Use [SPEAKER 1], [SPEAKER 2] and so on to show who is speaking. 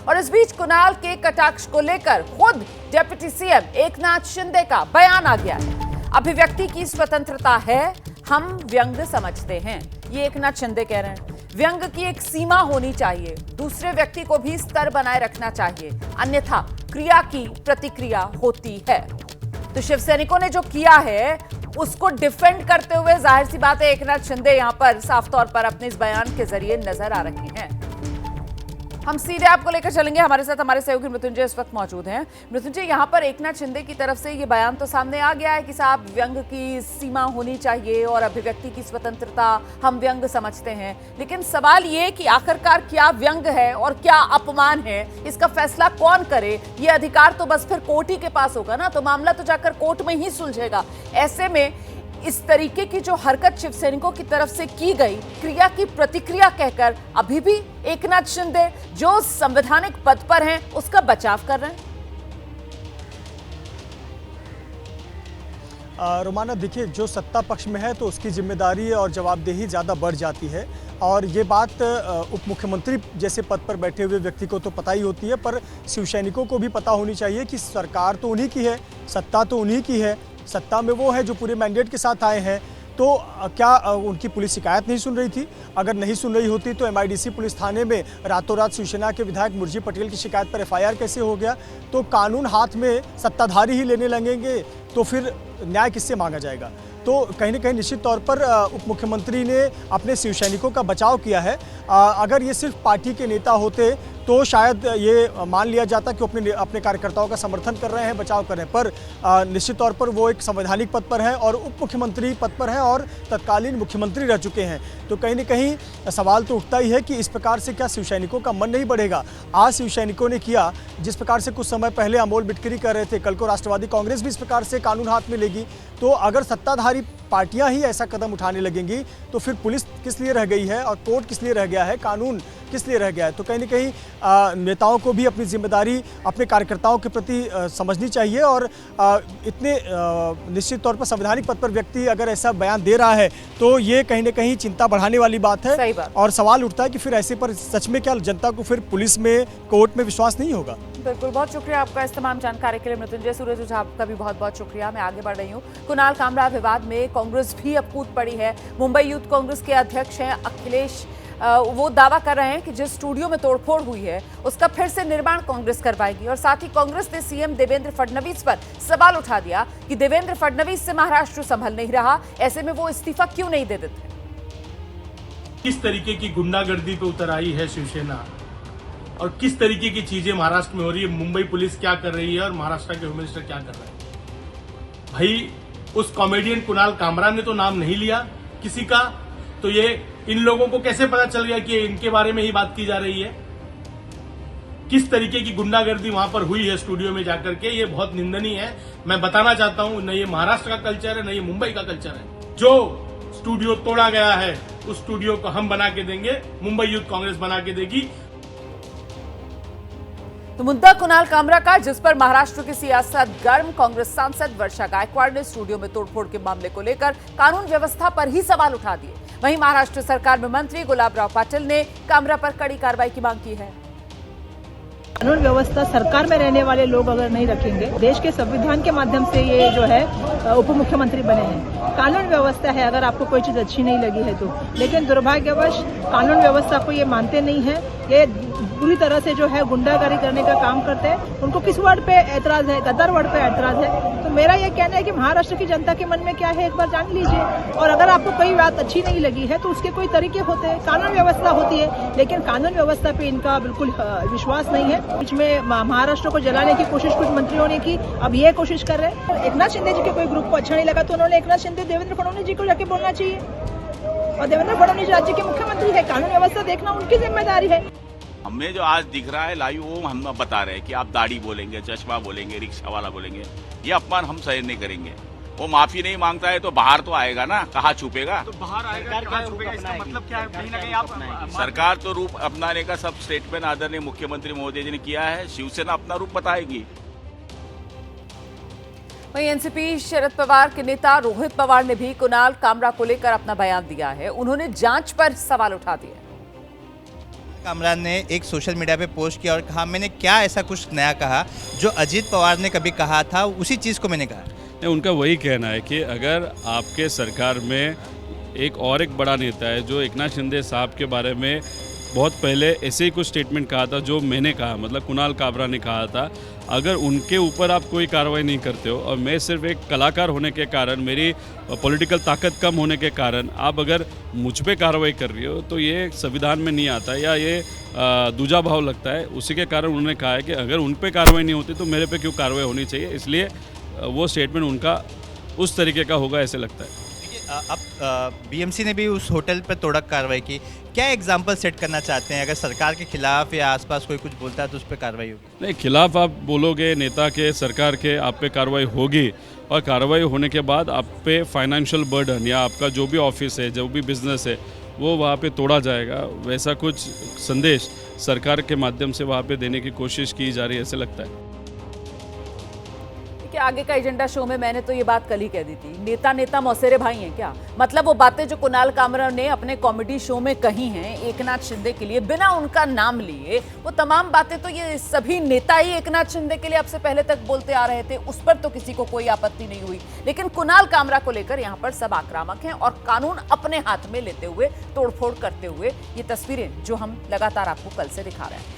[SPEAKER 1] और इस बीच कुणाल के कटाक्ष को लेकर खुद डिप्टी सीएम एकनाथ शिंदे का बयान आ गया है। अभिव्यक्ति की स्वतंत्रता है, हम व्यंग समझते हैं, ये एकनाथ शिंदे कह रहे हैं। व्यंग की एक सीमा होनी चाहिए, दूसरे व्यक्ति को भी स्तर बनाए रखना चाहिए, अन्यथा क्रिया की प्रतिक्रिया होती है। तो शिवसैनिकों ने जो किया है उसको डिफेंड करते हुए जाहिर सी बात है एकनाथ शिंदे यहां पर साफ तौर पर अपने इस बयान के जरिए नजर आ रहे हैं। हम सीधे आपको लेकर चलेंगे, हमारे साथ हमारे सहयोगी मृत्युंजय इस वक्त मौजूद हैं। मृत्युंजय, यहाँ पर एकनाथ शिंदे की तरफ से ये बयान तो सामने आ गया है कि साहब व्यंग की सीमा होनी चाहिए और अभिव्यक्ति की स्वतंत्रता हम व्यंग समझते हैं, लेकिन सवाल ये कि आखिरकार क्या व्यंग है और क्या अपमान है, इसका फैसला कौन करे? ये अधिकार तो बस फिर कोर्ट ही के पास होगा ना, तो मामला तो जाकर कोर्ट में ही सुलझेगा। ऐसे में इस तरीके की जो हरकत शिवसैनिकों की तरफ से की गई, क्रिया की प्रतिक्रिया कहकर अभी भी एकनाथ शिंदे जो संवैधानिक पद पर हैं उसका बचाव कर रहे हैं।
[SPEAKER 2] रोमाना, देखिए, जो सत्ता पक्ष में है तो उसकी जिम्मेदारी और जवाबदेही ज़्यादा बढ़ जाती है, और ये बात उप मुख्यमंत्री जैसे पद पर बैठे हुए व्यक्ति को तो पता ही होती है, पर शिवसैनिकों को भी पता होनी चाहिए कि सरकार तो उन्हीं की है, सत्ता तो उन्हीं की है, सत्ता में वो है जो पूरे मैंडेट के साथ आए हैं। तो क्या उनकी पुलिस शिकायत नहीं सुन रही थी? अगर नहीं सुन रही होती तो एमआईडीसी पुलिस थाने में रातों रात शिवसेना के विधायक मुरजी पटेल की शिकायत पर एफआईआर कैसे हो गया? तो कानून हाथ में सत्ताधारी ही लेने लगेंगे तो फिर न्याय किससे मांगा जाएगा? तो कहीं ना कहीं निश्चित तौर पर उप मुख्यमंत्री ने अपने शिवसैनिकों का बचाव किया है। अगर ये सिर्फ पार्टी के नेता होते तो शायद ये मान लिया जाता कि अपने कार्यकर्ताओं का समर्थन कर रहे हैं, बचाव कर रहे हैं, पर निश्चित तौर पर वो एक संवैधानिक पद पर है और उप मुख्यमंत्री पद पर है और तत्कालीन मुख्यमंत्री रह चुके हैं। तो कहीं ना कहीं सवाल तो उठता ही है कि इस प्रकार से क्या शिवसैनिकों का मन नहीं बढ़ेगा? आज शिवसैनिकों ने किया जिस प्रकार से कुछ समय पहले अमोल बिटकरी कर रहे थे, कल को राष्ट्रवादी कांग्रेस भी इस प्रकार से कानून हाथ में लेगी। तो अगर सत्ताधारी पार्टियां ही ऐसा कदम उठाने लगेंगी तो फिर पुलिस किस लिए रह गई है और कोर्ट किस लिए रह गया है, कानून किस लिए रह गया है? तो कहीं ना कहीं नेताओं को भी अपनी जिम्मेदारी अपने कार्यकर्ताओं के प्रति समझनी चाहिए, और इतने निश्चित तौर पर संवैधानिक पद पर व्यक्ति अगर ऐसा बयान दे रहा है तो ये कहीं ना कहीं चिंता बढ़ाने वाली बात है।
[SPEAKER 1] सही बात।
[SPEAKER 2] और सवाल उठता है कि फिर ऐसे पर सच में क्या जनता को फिर पुलिस में, कोर्ट में विश्वास नहीं होगा?
[SPEAKER 1] बिल्कुल, बहुत शुक्रिया आपका इस तमाम जानकारी के लिए मृत्युंजय। सूरज ओझा, आपका भी बहुत बहुत शुक्रिया। मैं आगे बढ़ रही हूँ। कुणाल कामरा विवाद में कांग्रेस भी अब कूद पड़ी है। मुंबई यूथ कांग्रेस के अध्यक्ष हैं अखिलेश, वो दावा कर रहे हैं कि जिस स्टूडियो में तोड़फोड़ हुई है उसका फिर से निर्माण कांग्रेस करवाएगी, और साथ ही कांग्रेस ने सीएम देवेंद्र फडणवीस पर सवाल उठा दिया कि देवेंद्र फडणवीस से महाराष्ट्र संभल नहीं रहा, ऐसे में वो इस्तीफा क्यों नहीं दे देते?
[SPEAKER 3] किस तरीके की गुंडागर्दी पे उतर आई है शिवसेना और किस तरीके की चीजें महाराष्ट्र में हो रही है, मुंबई पुलिस क्या कर रही है और महाराष्ट्र के होम मिनिस्टर क्या कर रहे हैं। भाई, उस कॉमेडियन कुणाल कामरा ने तो नाम नहीं लिया किसी का, तो ये इन लोगों को कैसे पता चल गया कि इनके बारे में ही बात की जा रही है? किस तरीके की गुंडागर्दी वहां पर हुई है स्टूडियो में जाकर के, ये बहुत निंदनीय है। मैं बताना चाहता हूं, न ये महाराष्ट्र का कल्चर है, न ये मुंबई का कल्चर है। जो स्टूडियो तोड़ा गया है उस स्टूडियो को हम बना के देंगे, मुंबई यूथ कांग्रेस बना के देगी।
[SPEAKER 1] तो मुद्दा कुणाल कामरा का, जिस पर महाराष्ट्र की सियासत गर्म। कांग्रेस सांसद वर्षा गायकवाड़ ने स्टूडियो में तोड़फोड़ के मामले को लेकर कानून व्यवस्था पर ही सवाल उठा दिए। वहीं महाराष्ट्र सरकार में मंत्री गुलाबराव पाटिल ने कामरा पर कड़ी कार्रवाई की मांग की है।
[SPEAKER 4] कानून व्यवस्था सरकार में रहने वाले लोग अगर नहीं रखेंगे, देश के संविधान के माध्यम से ये जो है उप मुख्यमंत्री बने हैं, कानून व्यवस्था है, अगर आपको कोई चीज अच्छी नहीं लगी है तो, लेकिन दुर्भाग्यवश कानून व्यवस्था को ये मानते नहीं है, ये पूरी तरह से जो है गुंडागर्दी करने का काम करते हैं। उनको किस वर्ड पे ऐतराज है? गद्दार वर्ड पे ऐतराज है। तो मेरा ये कहना है कि महाराष्ट्र की जनता के मन में क्या है एक बार जान लीजिए, और अगर आपको कोई बात अच्छी नहीं लगी है तो उसके कोई तरीके होते हैं, कानून व्यवस्था होती है, लेकिन कानून व्यवस्था पे इनका बिल्कुल विश्वास नहीं है। बीच में महाराष्ट्र को जलाने की कोशिश कुछ मंत्रियों ने की, अब ये कोशिश कर रहे हैं। एकनाथ शिंदे जी के कोई ग्रुप को अच्छा नहीं लगा तो उन्होंने एकनाथ शिंदे देवेंद्र फडणवीस जी को जाके बोलना चाहिए, और देवेंद्र फडणवीस राज्य के मुख्यमंत्री है, कानून व्यवस्था देखना उनकी जिम्मेदारी है।
[SPEAKER 5] हमें जो आज दिख रहा है लाइव, वो हम बता रहे हैं कि आप दाढ़ी बोलेंगे, चश्मा बोलेंगे, रिक्शा वाला बोलेंगे, ये अपमान हम सहन नहीं करेंगे। वो माफी नहीं मांगता है तो बाहर तो आएगा ना, कहाँ छुपेगा?
[SPEAKER 3] तो बाहर आएगा, कहाँ छुपेगा? इसका मतलब क्या है? कहीं ना कहीं आप
[SPEAKER 5] सरकार तो रूप अपनाने का सब स्टेटमेंट आदरणीय मुख्यमंत्री महोदय जी ने किया है, शिवसेना अपना रूप बताएगी।
[SPEAKER 1] वहीं एनसीपी शरद पवार के नेता रोहित पवार ने भी कुणाल कामरा को लेकर अपना बयान दिया है। उन्होंने जांच पर सवाल उठा दिए।
[SPEAKER 6] कामरान ने एक सोशल मीडिया पे पोस्ट किया और कहा मैंने क्या ऐसा कुछ नया कहा जो अजीत पवार ने कभी कहा था, उसी चीज़ को मैंने कहा।
[SPEAKER 7] नहीं, उनका वही कहना है कि अगर आपके सरकार में एक बड़ा नेता है जो एकनाथ शिंदे साहब के बारे में बहुत पहले ऐसे ही कुछ स्टेटमेंट कहा था जो मैंने कहा, मतलब कुणाल कामरा ने कहा था, अगर उनके ऊपर आप कोई कार्रवाई नहीं करते हो और मैं सिर्फ एक कलाकार होने के कारण, मेरी पॉलिटिकल ताकत कम होने के कारण आप अगर मुझ पे कार्रवाई कर रही हो तो ये संविधान में नहीं आता या ये दूजा भाव लगता है। उसी के कारण उन्होंने कहा है कि अगर उन पे कार्रवाई नहीं होती तो मेरे पे क्यों कार्रवाई होनी चाहिए, इसलिए वो स्टेटमेंट उनका उस तरीके का होगा ऐसे लगता है।
[SPEAKER 6] अब बीएमसी ने भी उस होटल पर तोड़क कार्रवाई की, क्या एग्जाम्पल सेट करना चाहते हैं? अगर सरकार के खिलाफ या आसपास कोई कुछ बोलता है तो उस पर कार्रवाई होगी?
[SPEAKER 7] नहीं, खिलाफ आप बोलोगे नेता के, सरकार के, आप पे कार्रवाई होगी और कार्रवाई होने के बाद आप पे फाइनेंशियल बर्डन या आपका जो भी ऑफिस है, जो भी बिजनेस है, वो वहाँ पे तोड़ा जाएगा। वैसा कुछ संदेश सरकार के माध्यम से वहाँ पे देने की कोशिश की जा रही है ऐसे लगता है।
[SPEAKER 1] कि आगे का एजेंडा शो में मैंने तो ये बात कल ही कह दी थी, नेता मौसेरे भाई हैं क्या? मतलब वो बातें जो कुणाल कामरा ने अपने कॉमेडी शो में कही हैं एकनाथ शिंदे के लिए बिना उनका नाम लिए, वो तमाम बातें तो ये सभी नेता ही एकनाथ शिंदे के लिए अब से पहले तक बोलते आ रहे थे, उस पर तो किसी को कोई आपत्ति नहीं हुई। लेकिन कुणाल कामरा को लेकर यहाँ पर सब आक्रामक हैं और कानून अपने हाथ में लेते हुए, तोड़फोड़ करते हुए ये तस्वीरें जो हम लगातार आपको कल से दिखा रहे हैं।